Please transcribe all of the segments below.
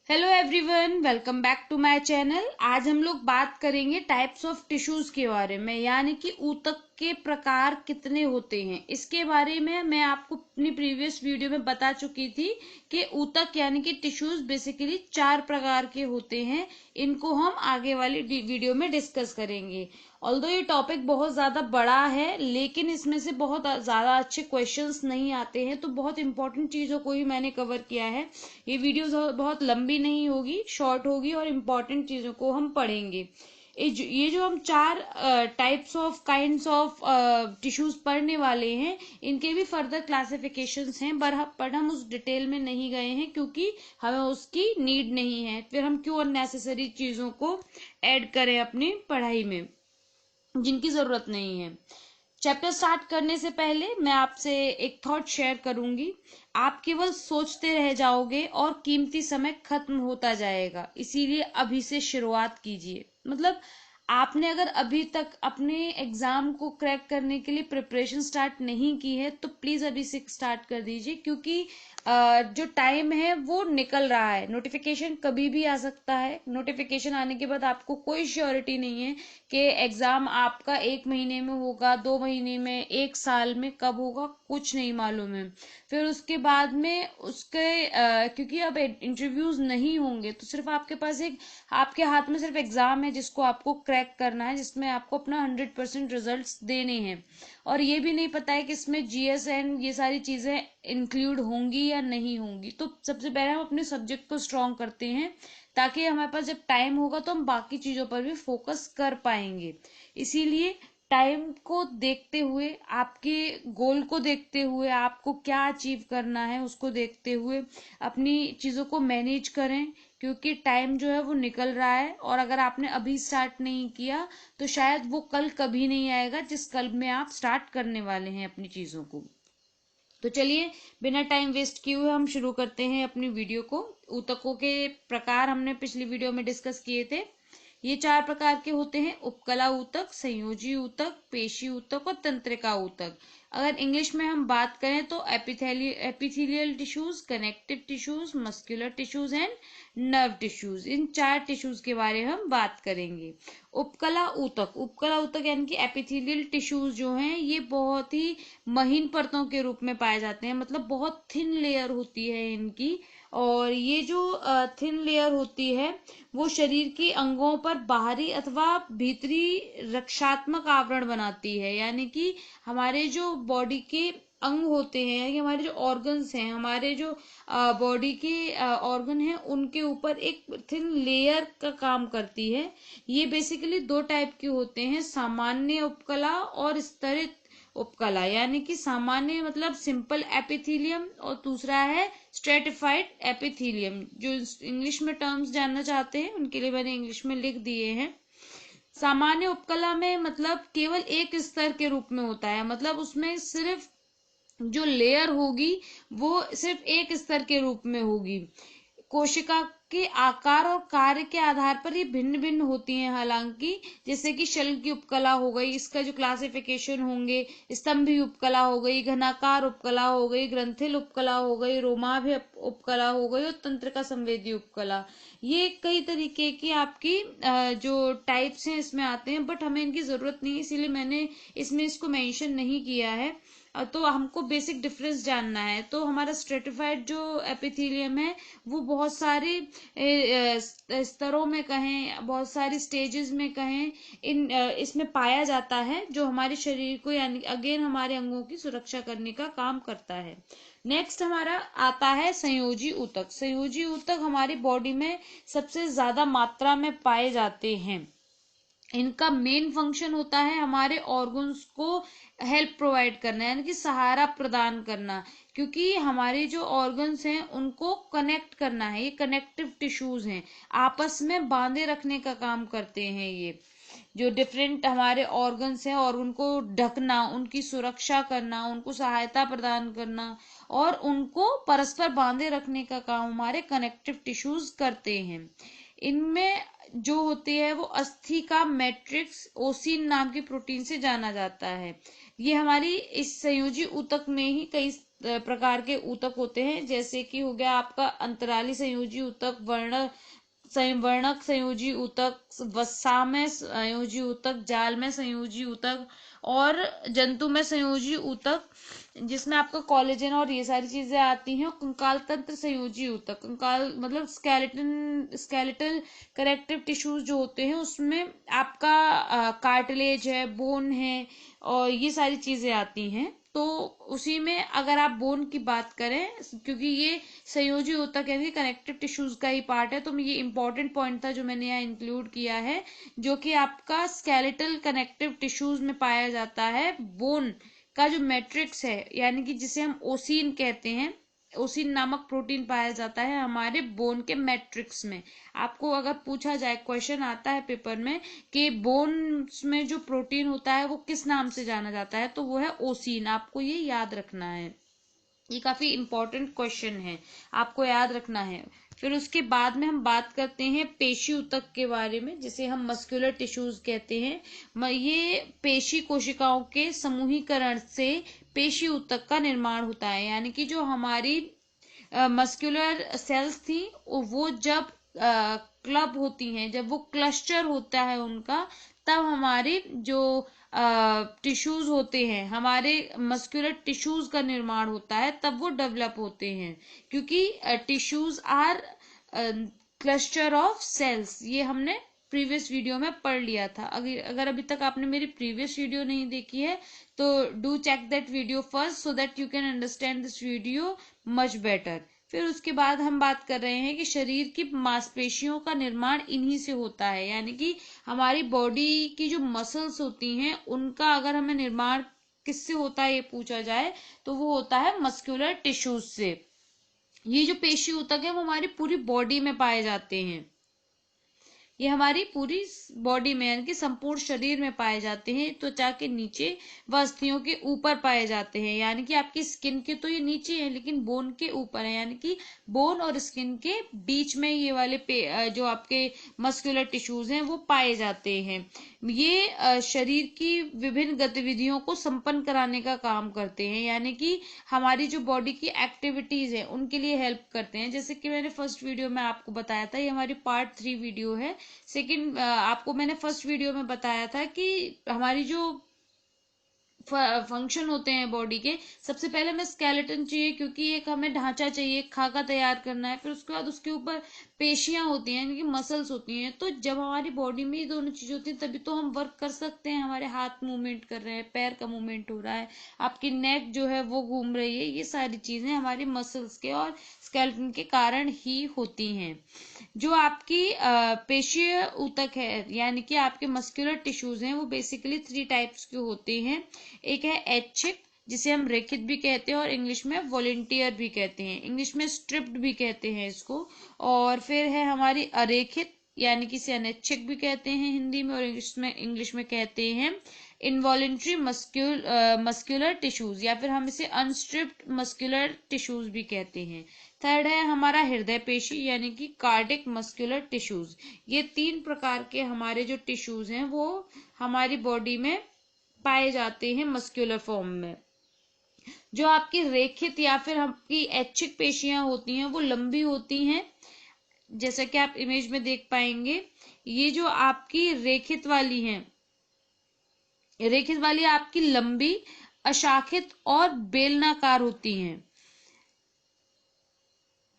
Hello everyone, welcome back to my channel. आज हम लोग बात करेंगे टाइप्स ऑफ टिश्यूज के बारे में, यानी कि ऊतक के प्रकार कितने होते हैं। इसके बारे में मैं आपको अपनी प्रीवियस वीडियो में बता चुकी थी कि ऊतक यानी कि टिश्यूज बेसिकली 4 प्रकार के होते हैं। इनको हम आगे वाली वीडियो में डिस्कस करेंगे। ऑल्दो ये टॉपिक बहुत ज्यादा बड़ा है, लेकिन इसमें से बहुत ज्यादा अच्छे क्वेश्चंस नहीं आते हैं, तो बहुत इंपॉर्टेंट चीजों को ही मैंने कवर किया है। ये वीडियो बहुत लंबी नहीं होगी, शॉर्ट होगी और इम्पोर्टेंट चीजों को हम पढ़ेंगे। ये जो हम 4 types of kinds of tissues पढ़ने वाले हैं, इनके भी फर्दर क्लासिफिकेशंस हैं, पर हम उस डिटेल में नहीं गए हैं क्योंकि हमें उसकी नीड नहीं है। फिर हम क्यों अननेसेसरी चीजों को ऐड करें अपनी पढ़ाई में जिनकी जरूरत नहीं है। चैप्टर स्टार्ट करने से पहले मैं आपसे एक थॉट शेयर करूंगी। आप केवल सोचते रह जाओगे और कीमती समय खत्म होता जाएगा, इसीलिए अभी से शुरुआत कीजिए। मतलब आपने अगर अभी तक अपने एग्जाम को क्रैक करने के लिए प्रिपरेशन स्टार्ट नहीं की है तो प्लीज अभी से स्टार्ट कर दीजिए, क्योंकि जो टाइम है वो निकल रहा है। नोटिफिकेशन कभी भी आ सकता है। नोटिफिकेशन आने के बाद आपको कोई श्योरिटी नहीं है कि एग्जाम आपका 1 महीने में होगा, 2 महीने में, 1 साल में, कब होगा कुछ नहीं मालूम है। फिर उसके बाद में क्योंकि अब इंटरव्यूज नहीं होंगे तो सिर्फ आपके पास आपके हाथ में सिर्फ एग्जाम है जिसको आपको क्रैक करना है, जिसमें आपको अपना 100% रिजल्ट्स देने हैं। और ये भी नहीं पता है कि इसमें जीएसएन ये सारी चीजें इंक्लूड होंगी या नहीं होंगी। तो सबसे पहले हम अपने सब्जेक्ट को स्ट्रॉन्ग करते हैं, ताकि हमारे पास जब टाइम होगा तो हम बाकी चीजों पर भी फोकस कर पाएंगे। इसीलिए टाइम को देखते हुए, आपके गोल को देखते हुए, आपको क्या अचीव करना है उसको देखते हुए अपनी चीजों को मैनेज करें, क्योंकि टाइम जो है वो निकल रहा है। और अगर आपने अभी स्टार्ट नहीं किया तो शायद वो कल कभी नहीं आएगा जिस कल में आप स्टार्ट करने वाले हैं अपनी चीजों को। तो चलिए बिना टाइम वेस्ट किए हुए हम शुरू करते हैं अपनी वीडियो को। ऊतकों के प्रकार हमने पिछली वीडियो में डिस्कस किए थे। ये 4 प्रकार के होते हैं: उपकला ऊतक, संयोजी ऊतक, पेशी ऊतक और तंत्रिका ऊतक। अगर इंग्लिश में हम बात करें तो epithelial tissues, connective tissues, muscular tissues and nerve tissues. In 4 tissues के बारे में हम बात करेंगे। उपकला ऊतक यानी कि एपिथेलियल टिश्यूज जो हैं ये बहुत ही महीन परतों के रूप में पाए जाते हैं, मतलब बहुत थिन लेयर होती है इनकी। और ये जो थिन लेयर होती है वो शरीर के अंगों पर बाहरी अथवा भीतरी रक्षात्मक आवरण बनाती है, यानी कि हमारे जो बॉडी के अंग होते हैं, यानी कि हमारे जो ऑर्गन्स हैं, हमारे जो बॉडी के ऑर्गन हैं, उनके ऊपर एक थिन लेयर का काम करती है। ये बेसिकली 2 टाइप के होते हैं: सामान्य उपकला और स्तरित उपकला। यानी कि सामान्य मतलब सिंपल एपिथेलियम और दूसरा है स्ट्रेटिफाइड एपिथेलियम। जो इंग्लिश में टर्म्स जानना चाहते हैं उनके लिए मैंने इंग्लिश में लिख दिए हैं। सामान्य उपकला में मतलब केवल एक स्तर के रूप में होता है, मतलब उसमें सिर्फ जो लेयर होगी वो सिर्फ एक स्तर के रूप में होगी। कोशिका के आकार और कार्य के आधार पर ये भिन्न भिन्न होती हैं हालांकि, जैसे कि शल्य की उपकला हो गई, इसका जो क्लासिफिकेशन होंगे, स्तंभी उपकला हो गई, घनाकार उपकला हो गई, ग्रंथिल उपकला हो गई, रोमाभ उपकला हो गई और तंत्रिका संवेदी उपकला। ये कई तरीके की आपकी जो टाइप्स हैं इसमें आते हैं, बट हमें इनकी जरूरत नहीं, इसीलिए मैंने इसमें इसको मेंशन नहीं किया है। तो हमको बेसिक डिफरेंस जानना है। तो हमारा स्ट्रेटिफाइड जो एपिथेलियम है वो बहुत सारे स्तरों में कहें, बहुत सारी स्टेजेस में कहें, इसमें पाया जाता है, जो हमारे शरीर को यानी अगेन हमारे अंगों की सुरक्षा करने का काम करता है। नेक्स्ट हमारा आता है संयोजी ऊतक। संयोजी ऊतक हमारी बॉडी में सबसे ज्यादा मात्रा में पाए जाते हैं। इनका मेन फंक्शन होता है हमारे ऑर्गन्स को हेल्प प्रोवाइड करना, यानी कि सहारा प्रदान करना, क्योंकि हमारे जो ऑर्गन्स हैं उनको कनेक्ट करना है। ये कनेक्टिव टिश्यूज हैं, आपस में बांधे रखने का काम करते हैं। ये जो डिफरेंट हमारे ऑर्गन्स हैं और उनको ढकना, उनकी सुरक्षा करना, उनको सहायता प्रदान करना और उनको परस्पर बांधे रखने का काम हमारे कनेक्टिव टिश्यूज करते हैं। इनमें जो होती है वो अस्थि का मैट्रिक्स ओसिन नाम की प्रोटीन से जाना जाता है। ये हमारी इस संयोजी ऊतक में ही कई प्रकार के ऊतक होते हैं, जैसे कि हो गया आपका अंतराली संयोजी ऊतक, वर्णक संयोजी ऊतक, वसा में संयोजी ऊतक, जाल में संयोजी ऊतक और जंतु में संयोजी ऊतक, जिसमें आपका कोलेजन और ये सारी चीजें आती हैं। कंकाल तंत्र संयोजी ऊतक, कंकाल मतलब स्केलेटल कनेक्टिव टिश्यूज जो होते हैं उसमें आपका कार्टिलेज है, बोन है और ये सारी चीजें आती हैं। तो उसी में अगर आप बोन की बात करें, क्योंकि ये संयोजी ऊतक यानी कनेक्टिव टिश्यूज का ही पार्ट है, तो ये इंपॉर्टेंट पॉइंट था जो मैंने यहाँ इंक्लूड किया है, जो कि आपका स्केलेटल कनेक्टिव टिश्यूज में पाया जाता है। बोन का जो मैट्रिक्स है यानी कि जिसे हम ओसिन कहते हैं, ओसिन नामक प्रोटीन पाया जाता है हमारे बोन के मैट्रिक्स में। आपको अगर पूछा जाए, क्वेश्चन आता है पेपर में कि बोन्स में जो प्रोटीन होता है वो किस नाम से जाना जाता है, तो वो है ओसिन। आपको ये याद रखना है, ये काफी इंपॉर्टेंट क्वेश्चन है, आपको याद रखना है। फिर उसके बाद में हम बात करते हैं पेशी ऊतक के बारे में, जिसे हम मस्कुलर टिश्यूज कहते हैं। ये पेशी कोशिकाओं के समूहीकरण से पेशी ऊतक का निर्माण होता है, यानी कि जो हमारी मस्कुलर सेल्स थी वो जब क्लब होती हैं, जब वो क्लस्टर होता है उनका, तब हमारे जो टिश्यूज होते हैं, हमारे मस्कुलर टिश्यूज का निर्माण होता है, तब वो डेवलप होते हैं, क्योंकि tissues are cluster of cells. ये हमने प्रीवियस वीडियो में पढ़ लिया था। अगर अभी तक आपने मेरी प्रीवियस वीडियो नहीं देखी है तो do check that video first so that you can understand this video much better. फिर उसके बाद हम बात कर रहे हैं कि शरीर की मांसपेशियों का निर्माण इन्हीं से होता है, यानी कि हमारी बॉडी की जो मसल्स होती हैं उनका अगर हमें निर्माण किससे होता है ये पूछा जाए तो वो होता है मस्कुलर टिश्यूज से। ये जो पेशी ऊतक है वो हमारी पूरी बॉडी में पाए जाते हैं, ये हमारी पूरी बॉडी में यानी कि संपूर्ण शरीर में पाए जाते हैं। त्वचा के नीचे व अस्थियों के ऊपर पाए जाते हैं, यानी कि आपकी स्किन के तो ये नीचे है लेकिन बोन के ऊपर है, यानी कि बोन और स्किन के बीच में ये वाले जो आपके मस्कुलर टिश्यूज हैं वो पाए जाते हैं। ये शरीर की विभिन्न गतिविधियों को संपन्न कराने का काम करते हैं, यानी कि हमारी जो बॉडी की एक्टिविटीज है उनके लिए हेल्प करते हैं। जैसे कि मैंने फर्स्ट वीडियो में आपको बताया था, ये हमारी पार्ट 3 वीडियो है। सेकंड आपको मैंने फर्स्ट वीडियो में बताया था कि हमारी जो फंक्शन होते हैं बॉडी के, सबसे पहले हमें स्केलेटन चाहिए क्योंकि एक हमें ढांचा चाहिए, खाका तैयार करना है। फिर उसके बाद उसके ऊपर पेशियां होती हैं यानी कि मसल्स होती हैं। तो जब हमारी बॉडी में ये दोनों चीजें होती हैं तभी तो हम वर्क कर सकते हैं, हमारे हाथ मूवमेंट कर रहे हैं, पैर का मूवमेंट हो रहा है, आपकी नेक जो है वो घूम रही है। ये सारी चीजें हमारी मसल्स के और स्केलेटन के कारण ही होती हैं। जो आपकी पेशीय ऊतक है यानी कि आपके मस्कुलर टिश्यूज हैं वो बेसिकली 3 टाइप्स के होते हैं। एक है ऐच्छिक, जिसे हम रेखित भी कहते हैं और इंग्लिश में वॉलेंटियर भी कहते हैं, इंग्लिश में स्ट्रिप्ड भी कहते हैं इसको। और फिर है हमारी अरेखित यानी कि इसे अनैच्छिक भी कहते हैं हिंदी में, और इंग्लिश में कहते हैं इनवॉलेंट्री मस्कुलर टिश्यूज, या फिर हम इसे अनस्ट्रिप्ड मस्कुलर टिश्यूज भी कहते हैं। थर्ड है हमारा हृदय पेशी यानी कि कार्डिक मस्कुलर टिश्यूज। ये 3 प्रकार के हमारे जो टिश्यूज हैं वो हमारी बॉडी में पाए जाते हैं मस्कुलर फॉर्म में। जो आपकी रेखित या फिर आपकी ऐच्छिक पेशियां होती हैं वो लंबी होती हैं, जैसा कि आप इमेज में देख पाएंगे। ये जो आपकी रेखित वाली हैं, रेखित वाली आपकी लंबी, अशाखित और बेलनाकार होती हैं,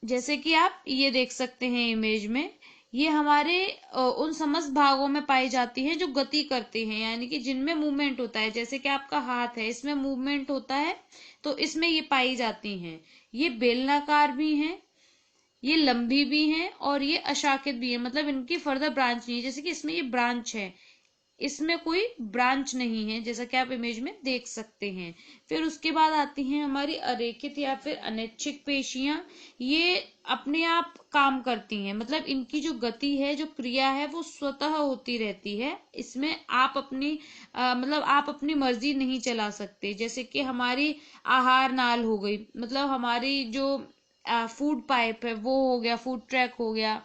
जैसे कि आप ये देख सकते हैं इमेज में। ये हमारे उन समस्त भागों में पाई जाती हैं जो गति करते हैं, यानी कि जिनमें मूवमेंट होता है। जैसे कि आपका हाथ है, इसमें मूवमेंट होता है तो इसमें ये पाई जाती हैं। ये बेलनाकार भी हैं, ये लंबी भी हैं और ये अशाखित भी है, मतलब इनकी फर्दर ब्रांच नहीं है। जैसे कि इसमें ये ब्रांच है, इसमें कोई ब्रांच नहीं है, जैसा कि आप इमेज में देख सकते हैं। फिर उसके बाद आती हैं हमारी अरेखित या फिर अनैच्छिक पेशियां। ये अपने आप काम करती हैं, मतलब इनकी जो गति है, जो क्रिया है वो स्वतः होती रहती है। इसमें आप अपनी मतलब आप अपनी मर्जी नहीं चला सकते। जैसे कि हमारी आहार नाल हो गई, मतलब हमारी जो फूड पाइप है वो हो गया, फूड ट्रैक हो गया,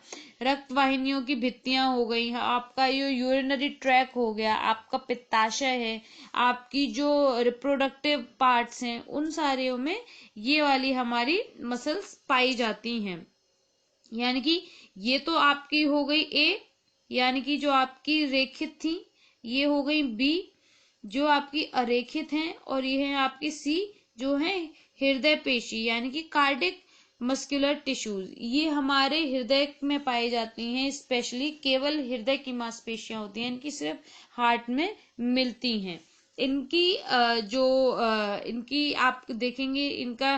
रक्त वाहिनियों की भित्तियां हो गई, आपका ये यूरिनरी ट्रैक हो गया, आपका पित्ताशय है, आपकी जो रिप्रोडक्टिव पार्ट्स हैं, उन सारे में ये वाली हमारी मसल्स पाई जाती हैं। यानी कि ये तो आपकी हो गई ए, यानी कि जो आपकी रेखित थी, ये हो गई बी जो आपकी अरेखित हैं, और ये है आपकी सी जो है हृदय पेशी यानी कि कार्डिक मस्कुलर टिश्यूज। ये हमारे हृदय में पाई जाती हैं, स्पेशली केवल हृदय की मांसपेशियां होती हैं, इनकी सिर्फ हार्ट में मिलती हैं। इनकी इनकी आप देखेंगे, इनका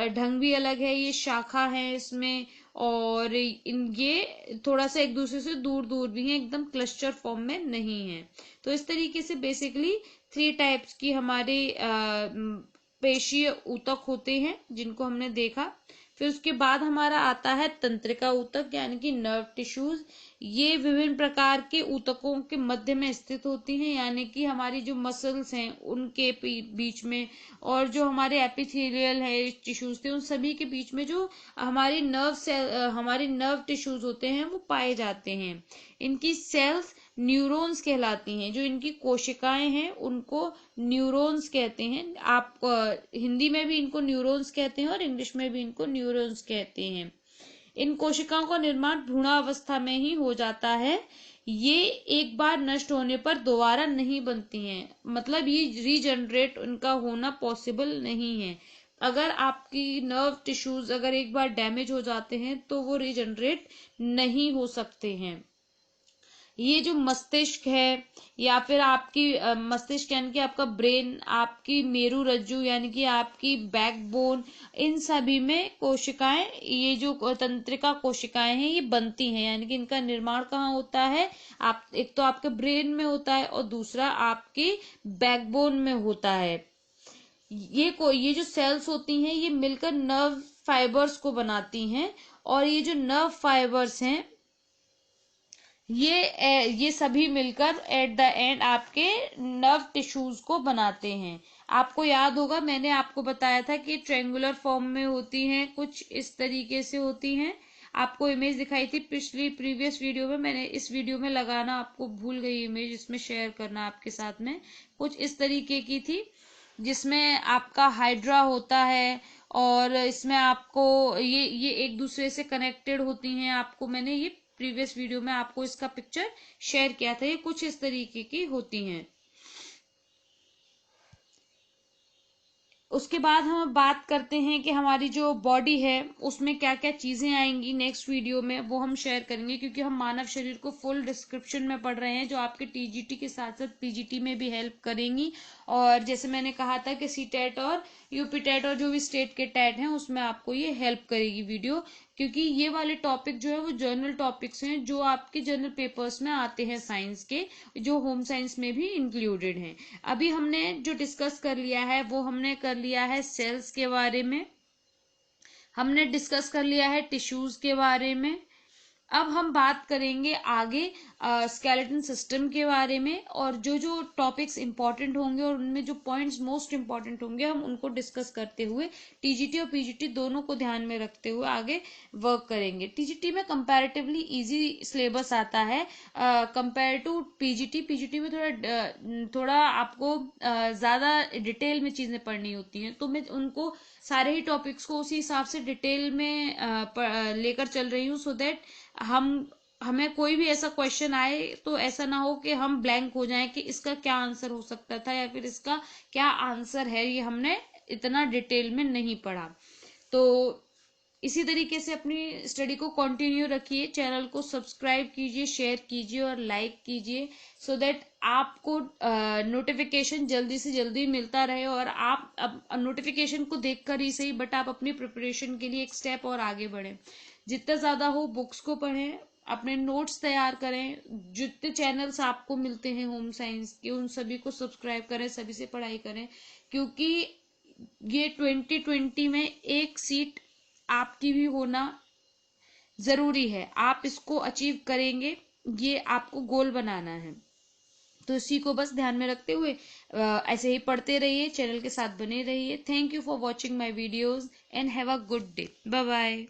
ढंग भी अलग है, ये शाखा है इसमें, और ये थोड़ा सा एक दूसरे से दूर दूर भी है, एकदम क्लस्टर फॉर्म में नहीं है। तो इस तरीके से बेसिकली 3 टाइप्स की हमारे पेशीय ऊतक होते हैं जिनको हमने देखा। फिर उसके बाद हमारा आता है तंत्रिका ऊतक यानी कि नर्व टिश्यूज। ये विभिन्न प्रकार के ऊतकों के मध्य में स्थित होती हैं, यानी कि हमारी जो मसल्स हैं उनके बीच में, और जो हमारे एपिथेलियल है टिश्यूज थे उन सभी के बीच में जो हमारी हमारी नर्व टिश्यूज होते हैं वो पाए जाते हैं। इनकी सेल्स न्यूरॉन्स कहलाती हैं, जो इनकी कोशिकाएं हैं उनको न्यूरॉन्स कहते हैं। आप हिंदी में भी इनको न्यूरॉन्स कहते हैं और इंग्लिश में भी इनको न्यूरॉन्स कहते हैं। इन कोशिकाओं का निर्माण भ्रूणावस्था में ही हो जाता है। ये एक बार नष्ट होने पर दोबारा नहीं बनती हैं, मतलब ये रीजनरेट उनका होना पॉसिबल नहीं है। अगर आपकी नर्व टिश्यूज अगर एक बार डैमेज हो जाते हैं तो वो रीजनरेट नहीं हो सकते हैं। ये जो मस्तिष्क है या फिर आपकी मस्तिष्क यानी कि आपका ब्रेन, आपकी मेरु रज्जु यानी कि आपकी बैकबोन, इन सभी में कोशिकाएं, ये जो तंत्रिका कोशिकाएं हैं ये बनती हैं, यानी कि इनका निर्माण कहाँ होता है, आप एक तो आपके ब्रेन में होता है और दूसरा आपकी बैकबोन में होता है। ये जो सेल्स होती हैं ये मिलकर नर्व फाइबर्स को बनाती हैं, और ये जो नर्व फाइबर्स हैं ये सभी मिलकर एट द एंड आपके नर्व टिश्यूज को बनाते हैं। आपको याद होगा मैंने आपको बताया था कि ट्रायंगुलर फॉर्म में होती हैं, कुछ इस तरीके से होती हैं। आपको इमेज दिखाई थी प्रीवियस वीडियो में, मैंने इस वीडियो में लगाना आपको भूल गई इमेज, इसमें शेयर करना आपके साथ में। कुछ इस तरीके की थी जिसमें आपका हाइड्रा होता है, और इसमें आपको ये एक दूसरे से कनेक्टेड होती हैं। आपको मैंने ये प्रीवियस वीडियो में आपको इसका पिक्चर शेयर किया था। ये कुछ इस तरीके की होती हैं। उसके बाद हम बात करते हैं कि हमारी जो बॉडी है उसमें क्या क्या चीजें आएंगी नेक्स्ट वीडियो में, वो हम शेयर करेंगे, क्योंकि हम मानव शरीर को फुल डिस्क्रिप्शन में पढ़ रहे हैं जो आपके टीजीटी के साथ साथ पीजीटी में भी हेल्प करेंगी। और जैसे मैंने कहा था कि सी टेट और यूपी टेट और जो भी स्टेट के टेट हैं उसमें आपको ये हेल्प करेगी वीडियो, क्योंकि ये वाले टॉपिक जो है वो जर्नल टॉपिक्स हैं जो आपके जर्नल पेपर्स में आते हैं साइंस के, जो होम साइंस में भी इंक्लूडेड हैं। अभी हमने जो डिस्कस कर लिया है वो हमने कर लिया है सेल्स के बारे में, हमने डिस्कस कर लिया है टिश्यूज के बारे में। अब हम बात करेंगे आगे स्केलेटन सिस्टम के बारे में, और जो जो टॉपिक्स इंपॉर्टेंट होंगे और उनमें जो पॉइंट्स मोस्ट इंपॉर्टेंट होंगे हम उनको डिस्कस करते हुए टीजीटी और पीजीटी दोनों को ध्यान में रखते हुए आगे वर्क करेंगे। टीजीटी में कंपैरेटिवली इजी सिलेबस आता है कंपेयर टू पीजीटी। पीजीटी में थोड़ा आपको ज्यादा डिटेल में चीजें पढ़नी होती हैं, तो मैं उनको सारे ही टॉपिक्स को उसी हिसाब से डिटेल में लेकर चल रही हूँ, सो दैट हमें कोई भी ऐसा क्वेश्चन आए तो ऐसा ना हो कि हम ब्लैंक हो जाएं कि इसका क्या आंसर हो सकता था या फिर इसका क्या आंसर है, ये हमने इतना डिटेल में नहीं पढ़ा। तो इसी तरीके से अपनी स्टडी को कंटिन्यू रखिए, चैनल को सब्सक्राइब कीजिए, शेयर कीजिए और लाइक कीजिए, सो दैट आपको नोटिफिकेशन जल्दी से जल्दी मिलता रहे, और आप अब नोटिफिकेशन को देखकर ही सही बट आप अपनी प्रिपरेशन के लिए एक स्टेप और आगे बढ़ें। जितना ज्यादा हो बुक्स को पढ़ें, अपने नोट्स तैयार करें, जितने चैनल्स आपको मिलते हैं होम साइंस के उन सभी को सब्सक्राइब करें, सभी से पढ़ाई करें, क्योंकि ये 2020 में एक सीट आपकी भी होना जरूरी है। आप इसको अचीव करेंगे, ये आपको गोल बनाना है। तो इसी को बस ध्यान में रखते हुए ऐसे ही पढ़ते रहिए, चैनल के साथ बने रहिए। Thank you for watching my videos and have a good day. Bye bye.